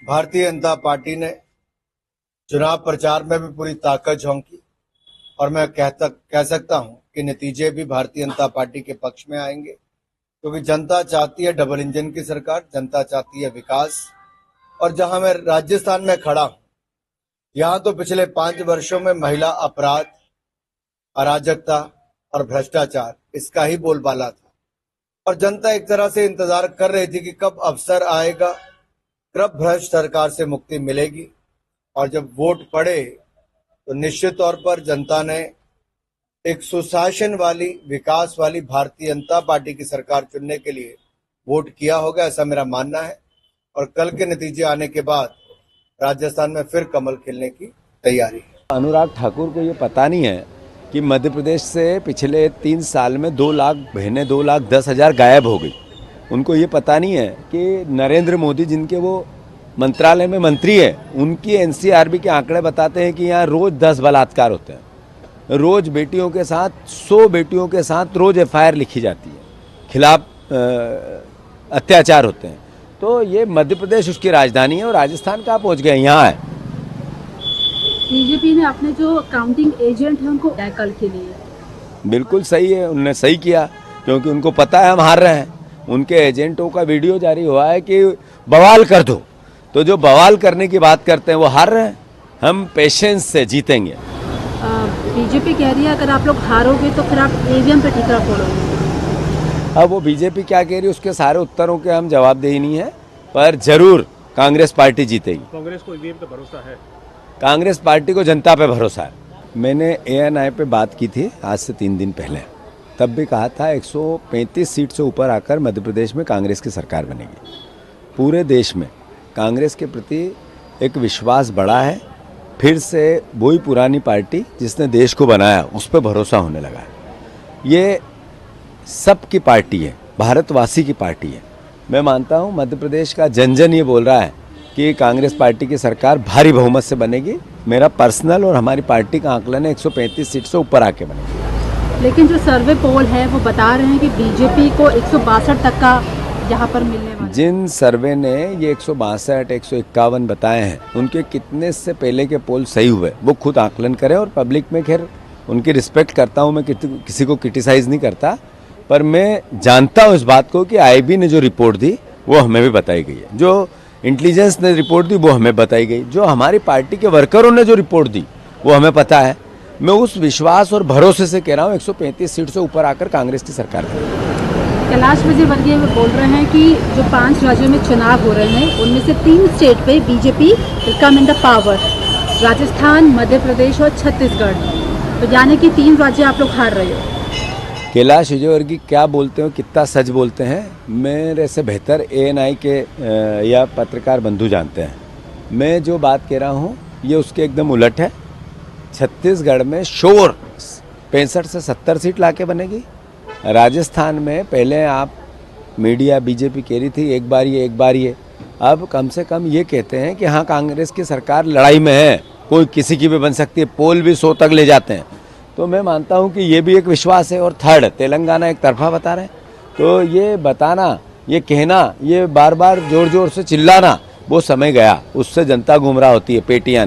Bharatiya Janata party ने चुनाव प्रचार में भी पूरी ताकत झोंकी और मैं कह सकता हूं कि नतीजे भी भारतीय जनता पार्टी के पक्ष में आएंगे, क्योंकि जनता चाहती है डबल इंजन की सरकार, जनता चाहती है विकास। और जहां मैं राजस्थान में खड़ा हूं, यहां तो पिछले 5 वर्षों में महिला अपराध, अराजकता और भ्रष्टाचार इसका ही बोलबाला था और जनता एक तरह से इंतजार कर रही थी कि कब अवसर आएगा, कब भ्रष्ट सरकार से मुक्ति मिलेगी। और जब वोट पड़े तो निश्चित तौर पर जनता ने एक सुशासन वाली, विकास वाली भारतीय जनता पार्टी की सरकार चुनने के लिए वोट किया होगा, ऐसा मेरा मानना है। और कल के नतीजे आने के बाद राजस्थान में फिर कमल खिलने की तैयारी है। अनुराग ठाकुर को ये पता नहीं है कि मध्य प्रदेश से पिछले 3 साल में 2 लाख बहनें 2,10,000 गायब हो गई। उनको ये पता नहीं है कि नरेंद्र मोदी, जिनके वो मंत्रालय में मंत्री है, उनकी एनसीआरबी के आंकड़े बताते हैं कि यहाँ रोज 10 बलात्कार होते हैं। रोज बेटियों के साथ 100 बेटियों के साथ रोज एफआईआर लिखी जाती है, खिलाफ अत्याचार होते हैं। तो ये मध्य प्रदेश उसकी राजधानी है और राजस्थान कहाँ पहुँच गए, यहाँ है। बीजेपी ने अपने जो काउंटिंग एजेंट हैं उनको कल के लिए बिल्कुल सही है, उन्होंने सही किया, क्योंकि उनको पता है हम हार रहे हैं। उनके एजेंटों का वीडियो जारी हुआ है कि बवाल कर दो, तो जो बवाल करने की बात करते हैं वो हार रहे हैं। हम पेशेंस से जीतेंगे। बीजेपी कह रही है अगर आप लोग हारोगे तो फिर आप ईवीएम पे ठीकरा फोड़ोगे। अब वो बीजेपी क्या कह रही है उसके सारे उत्तरों के हम जवाब दे ही नहीं है, पर जरूर कांग्रेस पार्टी जीतेगी। कांग्रेस को ईवीएम पे भरोसा है? कांग्रेस पार्टी को जनता पे भरोसा है। मैंने एएनआई पे बात की थी आज से 3 दिन पहले, तब भी कहा था 135 सीट से ऊपर आकर मध्य प्रदेश में कांग्रेस की सरकार बनेगी। पूरे देश में कांग्रेस के प्रति एक विश्वास बढ़ा है। फिर से वही पुरानी पार्टी जिसने देश को बनाया उस पर भरोसा होने लगा है। ये सबकी पार्टी है, भारतवासी की पार्टी है। मैं मानता हूँ मध्य प्रदेश का जन जन ये बोल रहा है कि कांग्रेस पार्टी की सरकार भारी बहुमत से बनेगी। मेरा पर्सनल और हमारी पार्टी का आंकलन है 135 सीट से ऊपर आके बनेगी। लेकिन जो सर्वे पोल है वो बता रहे हैं कि बीजेपी को 162 तक का यहाँ पर मिलने वाला। जिन सर्वे ने ये 162, 151 बताए हैं, उनके कितने से पहले के पोल सही हुए वो खुद आकलन करें। और पब्लिक में खैर उनकी रिस्पेक्ट करता हूँ, मैं किसी को क्रिटिसाइज़ नहीं करता, पर मैं जानता हूँ इस बात को कि आईबी ने जो रिपोर्ट दी वो हमें भी बताई गई है, जो इंटेलिजेंस ने रिपोर्ट दी वो हमें बताई गई, जो हमारी पार्टी के वर्करों ने जो रिपोर्ट दी वो हमें पता है। मैं उस विश्वास और भरोसे से कह रहा हूँ 135 सीट से ऊपर आकर कांग्रेस की सरकार करेगी। कैलाश विजयवर्गीय बोल रहे हैं कि जो 5 राज्यों में चुनाव हो रहे हैं उनमें से 3 स्टेट पे BJP will come in the power, Rajasthan, Madhya Pradesh और छत्तीसगढ़। तो यानी कि 3 राज्य आप लोग हार रहे हो। कैलाश विजयवर्गीय क्या बोलते हो, कितना सच बोलते हैं, मेरे से बेहतर एएनआई के या पत्रकार बंधु जानते हैं। मैं जो बात कह रहा हूँ ये उसके एकदम उलट है। छत्तीसगढ़ में शोर 65 से 70 सीट लाके बनेगी। राजस्थान में पहले आप मीडिया बीजेपी कह रही थी एक बार ये, अब कम से कम ये कहते हैं कि हाँ कांग्रेस की सरकार लड़ाई में है, कोई किसी की भी बन सकती है, पोल भी 100 तक ले जाते हैं। तो मैं मानता हूँ कि ये भी एक विश्वास है। और थर्ड, तेलंगाना एक तरफा बता रहे हैं, तो ये बताना, ये कहना, ये बार बार जोर जोर से चिल्लाना, वो समय गया, उससे जनता गुमराह होती है, पेटियाँ।